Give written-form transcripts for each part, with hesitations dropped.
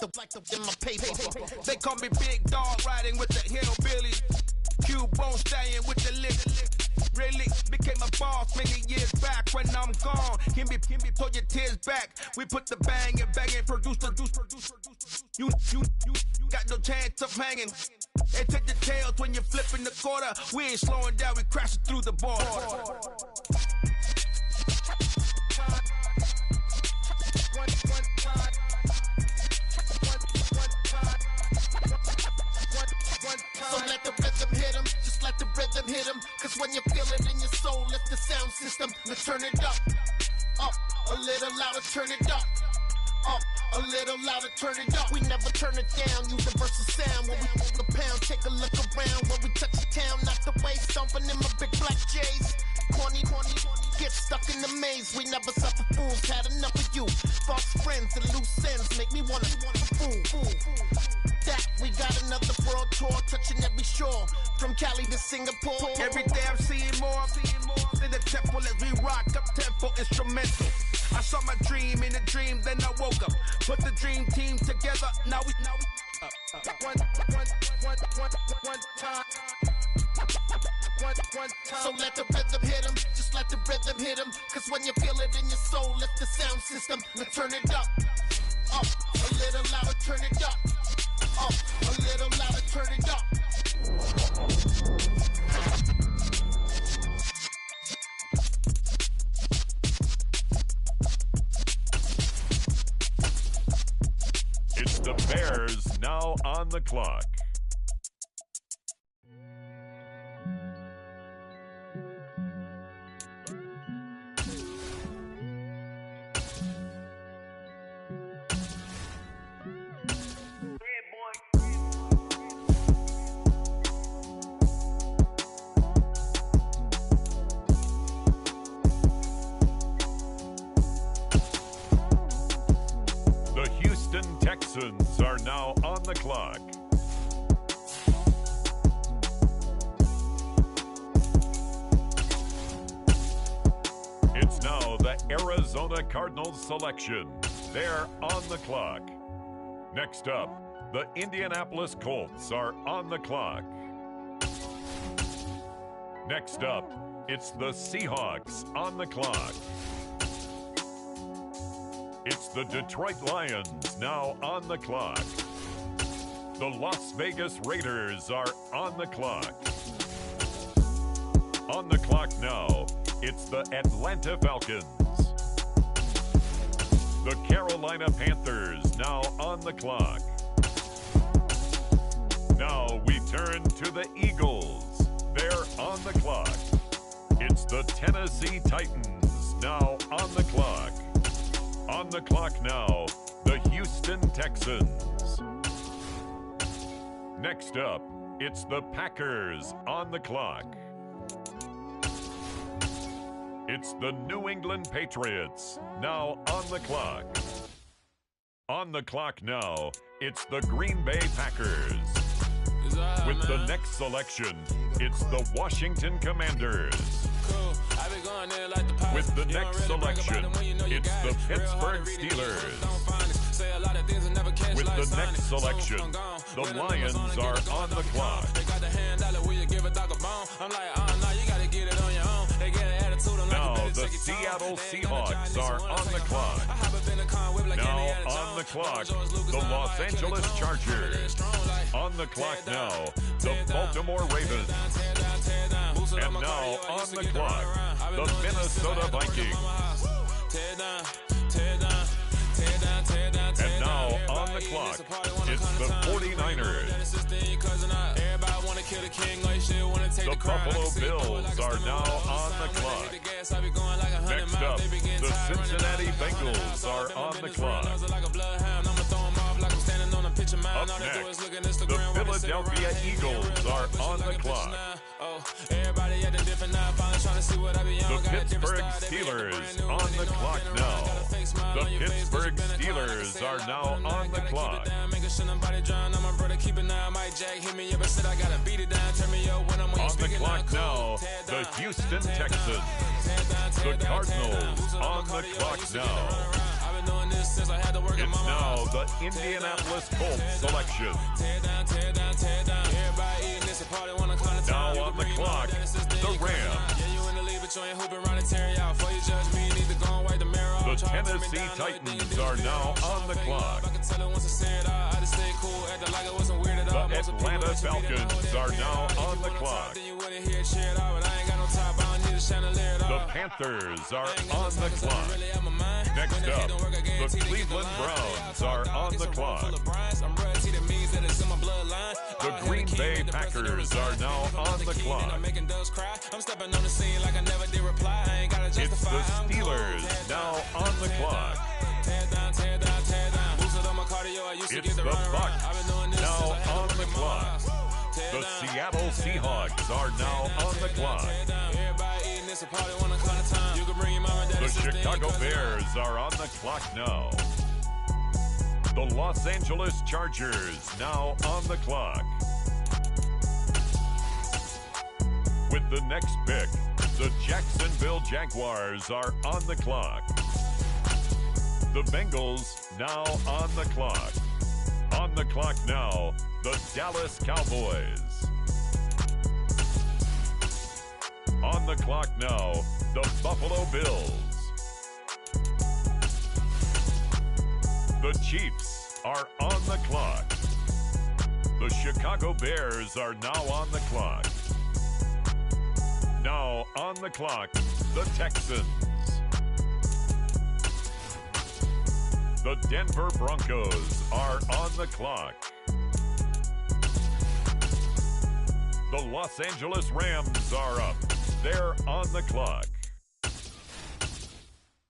in my paper. They call me Big Dog, riding with the hillbilly. Cubone staying with the lick. Really became a boss many years back. When I'm gone, can be pull your tears back. We put the bang and produce. You got no chance of hanging. They take the tails when you're flipping the quarter. We ain't slowing down, we crashing through the border. So let the rhythm hit him, just let the rhythm hit him. Cause when you feel it in your soul, lift the sound system. Now turn it up, a little louder, turn it up. A little louder, turn it up. We never turn it down, universal sound. When we move the pound, take a look around. When we touch the town, knock the way, stomping in my big black J's. Corny, get stuck in the maze. We never suffer fools, had enough of you. False friends and loose ends make me wanna fool. That we got another world tour, touching every shore, from Cali to Singapore. Every day I'm seeing more in the temple as we rock up tempo instrumental. I saw my dream in a dream, then I woke up. Put the dream team together. Now we one time. So let the rhythm hit him, just let the rhythm hit him. Cause when you feel it in your soul, lift the sound system. Now turn it up, a little louder, turn it up. A little louder, turn it up. It's the Bears now on the clock. Texans are now on the clock. It's now the Arizona Cardinals selection. They're on the clock. Next up, the Indianapolis Colts are on the clock. Next up, it's the Seahawks on the clock. It's the Detroit Lions now on the clock. The Las Vegas Raiders are on the clock. On the clock now, it's the Atlanta Falcons. The Carolina Panthers now on the clock. Now we turn to the Eagles. They're on the clock. It's the Tennessee Titans now on the clock. On the clock now, the Houston Texans. Next up, it's the Packers on the clock. It's the New England Patriots now on the clock. On the clock now, it's the Green Bay Packers. With the next selection, it's the Washington Commanders. With the next selection, it's the Pittsburgh Steelers. With the next selection, the Lions are on the clock. Now the Seattle Seahawks are on the clock. Now on the clock, the Los Angeles Chargers. On the clock now, the Baltimore Ravens. And now on the clock, the Minnesota Vikings. And now on the clock, it's the 49ers. The Buffalo Bills are now on the clock. Next up, the Cincinnati Bengals are on the clock. Up next, the Philadelphia Eagles are on the clock. The Pittsburgh Steelers on the clock now. The Pittsburgh Steelers are now on the clock. On the clock now, the Houston Texans. The Cardinals on the clock now. It's now the the Indianapolis Colts selection. Now on the clock, the Rams. The Tennessee Titans are now on the clock. The Atlanta Falcons are now on the clock. The Panthers are on the clock. Next up, the Cleveland Browns are on the clock. The Green Bay Packers are now on the clock. It's the Steelers now on the clock. It's the Bucs now on the clock. The Seattle Seahawks are now on the clock. The Chicago Bears are on the clock now. The Los Angeles Chargers now on the clock. With the next pick, the Jacksonville Jaguars are on the clock. The Bengals now on the clock. On the clock now, the Dallas Cowboys. On the clock now, the Buffalo Bills. The Chiefs are on the clock. The Chicago Bears are now on the clock. Now on the clock, the Texans. The Denver Broncos are on the clock. The Los Angeles Rams are up. They're on the clock.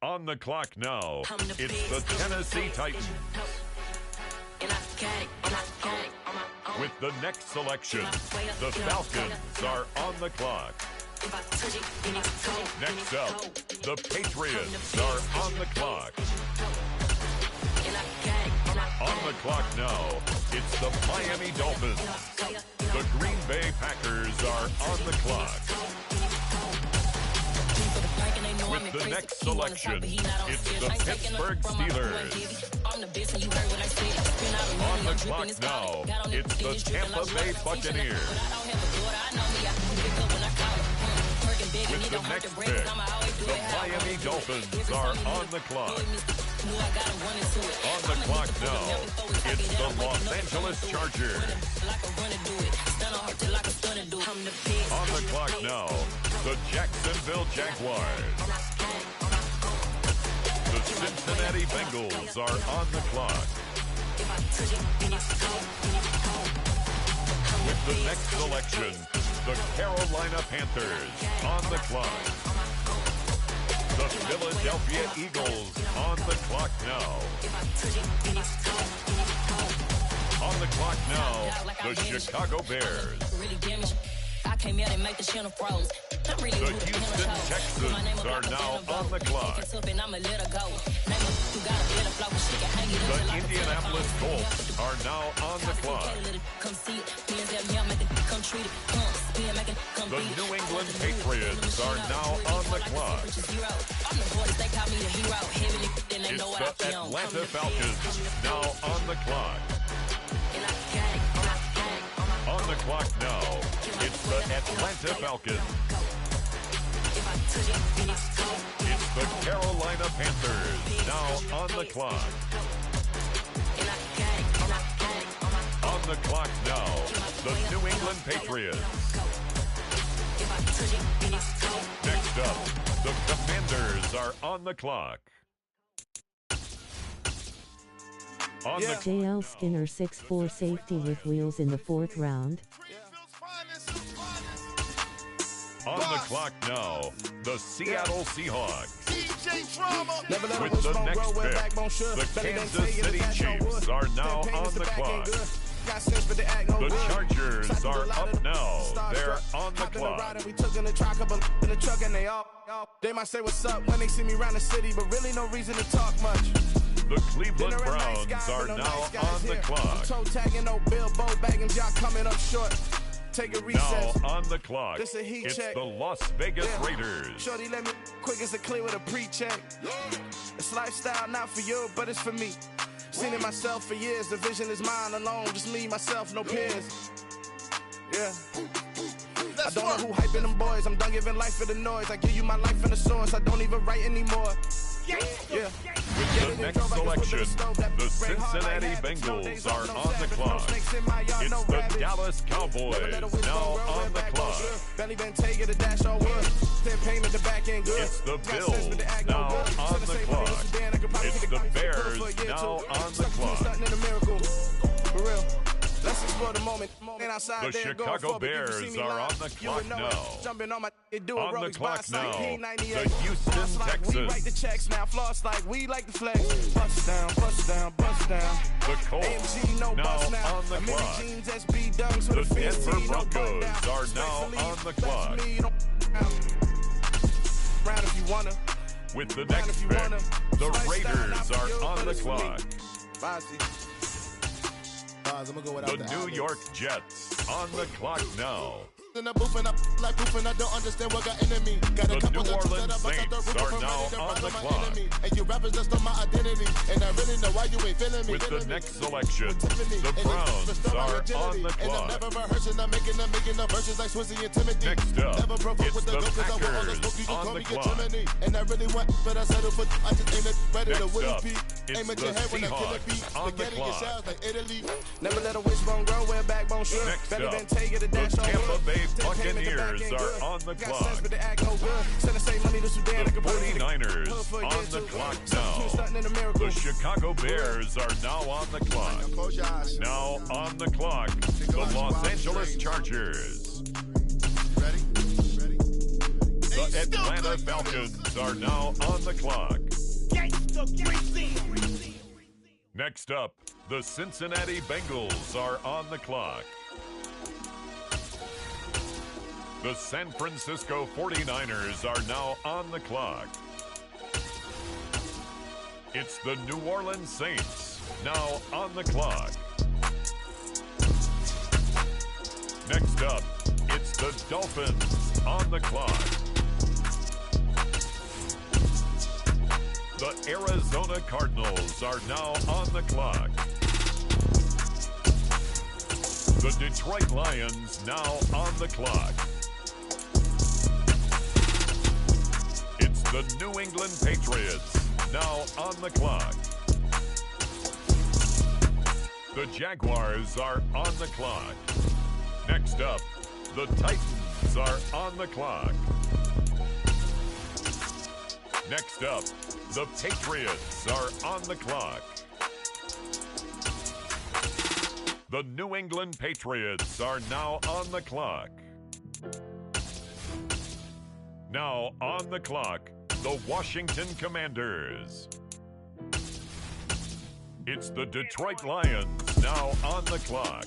On the clock now, it's the Tennessee Titans. With the next selection, the Falcons are on the clock. Next up, the Patriots are on the clock. On the clock now, it's the Miami Dolphins. The Green Bay Packers are on the clock. With the next selection, it's the Pittsburgh Steelers. On the clock now, it's the Tampa Bay Buccaneers. With the next pick, the Miami Dolphins are on the clock. On the clock now, it's the Los Angeles Chargers. On the clock now, the Jacksonville Jaguars. The Cincinnati Bengals are on the clock. With the next selection, the Carolina Panthers on the clock. The Philadelphia Eagles on the clock now. On the clock now, the Chicago Bears. The Houston Texans are now on the clock. The Indianapolis Colts are now on the clock. The New England Patriots are now on the clock. It's the Atlanta Falcons now on the clock. On the clock now, it's the Atlanta Falcons. It's the Carolina Panthers now on the clock. On the clock now, the New England Patriots. Next up, the Commanders are on the clock. On the J.L. Skinner 6'4" safety with wheels in the 4th round. On the clock now, the Seattle Seahawks. With the next pick, the Kansas City Chiefs are now on the clock. The Chargers are up now. They're on the clock. They might say what's up when they see me around the city, but really no reason to talk much. The Cleveland Browns are now on the clock. Toe tagging, no Bilbo bagging, y'all coming up short. Take a recess. Now on the clock, This a heat it's check. the Las Vegas Raiders. Shorty, let me quick as a clear with a pre-check. It's lifestyle, not for you, but it's for me. Seen it myself for years. The vision is mine alone. Just me, myself, no peers. Yeah. I don't know who hyping them boys. I'm done giving life for the noise. I give you my life and the source. I don't even write anymore. Yeah. With the next selection, the Cincinnati Bengals are on the clock. It's the Dallas Cowboys now on the clock. It's the Bills now on the clock. It's the Bears now on the clock. For real. Let's explore the moment. The Chicago Bears are on the clock now. On the clock now, the Houston Texans. Write the checks now, floss like we like the flex. Bust down, bust down, bust down. The Colts now on the clock. The Denver Broncos are now on the clock. With the next pick, the Raiders are on the clock. The New York Jets on the clock now. In the booth and I like proof and I don't understand what got enemy. Got a The couple New of Orleans that I Saints are now on the clock. And you rappers just on my identity. And I really know why you ain't feeling me. With the next selection, the Browns are on the And I'm clock. never rehearsing, I'm making the verses like Swizzy and Timothy. Next up, Never broke it's with the the dope 'cause I want all the Packers smoke, you can on call the me a clock. Gemini. And I really want, but I settle for, I just ain't ready to Next Willie up, P. it's Aim at the your head when I kill it, Seahawks on the Spaghetti and clock. shells like Italy. Never let a wishbone grow where backbone should. Next Better up, than take it a the dash on Tampa wood. Bay Take pain in the back Buccaneers end are good. on the Got clock. sense, but they act no good. Send the same money to Sudan. The I can put it in 49ers hood for a year on the too. clock Substitute stunting in a now. miracle. The Chicago Bears are now on the clock. Close your eyes. Now on the clock, the Los Angeles Chargers. Ready? Ready? The Atlanta Falcons are now on the clock. Next up, the Cincinnati Bengals are on the clock. The San Francisco 49ers are now on the clock. It's the New Orleans Saints now on the clock. Next up, it's the Dolphins on the clock. The Arizona Cardinals are now on the clock. The Detroit Lions now on the clock. It's the New England Patriots now on the clock. The Jaguars are on the clock. Next up, the Titans are on the clock. Next up, the Patriots are on the clock. The New England Patriots are now on the clock. Now on the clock, the Washington Commanders. It's the Detroit Lions now on the clock.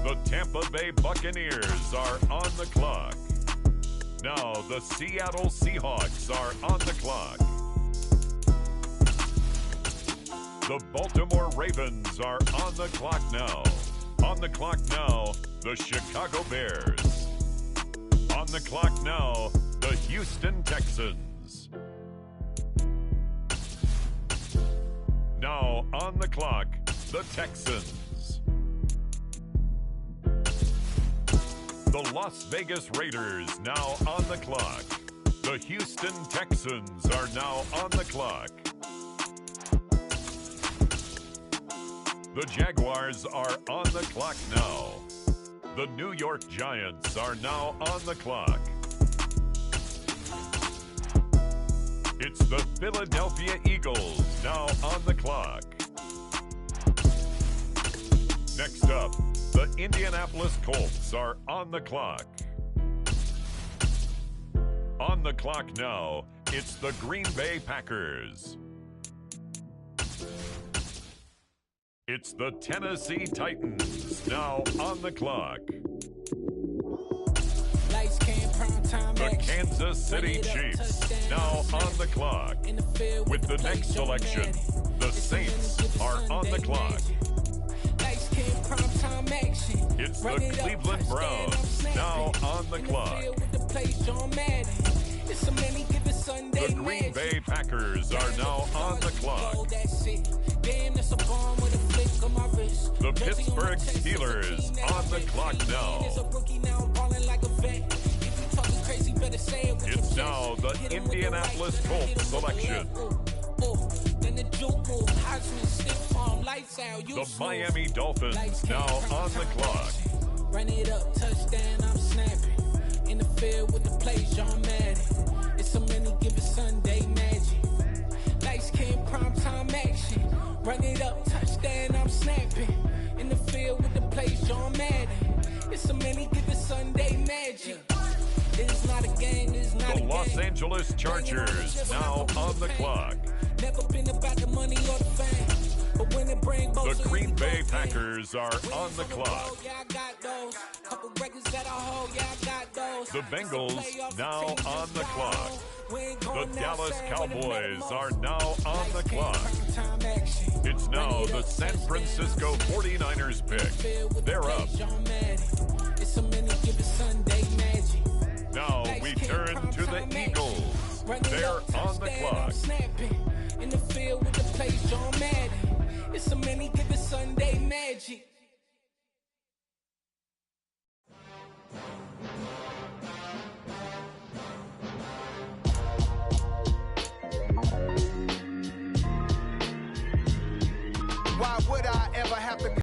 The Tampa Bay Buccaneers are on the clock. Now the Seattle Seahawks are on the clock. The Baltimore Ravens are on the clock now. On the clock now, the Chicago Bears. On the clock now, the Houston Texans. Now on the clock, the Texans. The Las Vegas Raiders now on the clock. The Houston Texans are now on the clock. The Jaguars are on the clock now. The New York Giants are now on the clock. It's the Philadelphia Eagles now on the clock. Next up, the Indianapolis Colts are on the clock. On the clock now, it's the Green Bay Packers. It's the Tennessee Titans now on the clock. The Kansas City Chiefs now on the clock. With the next selection, the Saints are on the clock. It's the Cleveland Browns now on the clock. The Green Bay Packers are now on the clock. Pittsburgh Steelers on the clock now. It's now the Indianapolis Colts selection. The Miami Dolphins now on the clock. Run it up, touchdown, I'm snapping. In the field with the plays, John Madden. It's a many given Sunday magic. Light skin, primetime action. Run it up, touchdown, I'm snapping. In the field with the plays, John Madden. It's a many given Sunday magic. It's not a game, it's not a game. The Los Angeles Chargers now on the clock. Never been about the money or the fame. But when it bring both, the Green Bay Packers are on the clock. Yeah, I got those. Couple records that I hold, yeah, I got those. The Bengals now on the clock. The Dallas Cowboys are now on the clock. It's now the San Francisco 49ers pick. They're up. Now we turn to the Eagles. They're on the clock. In the field with the plays, John Madden. It's a many given Sunday magic.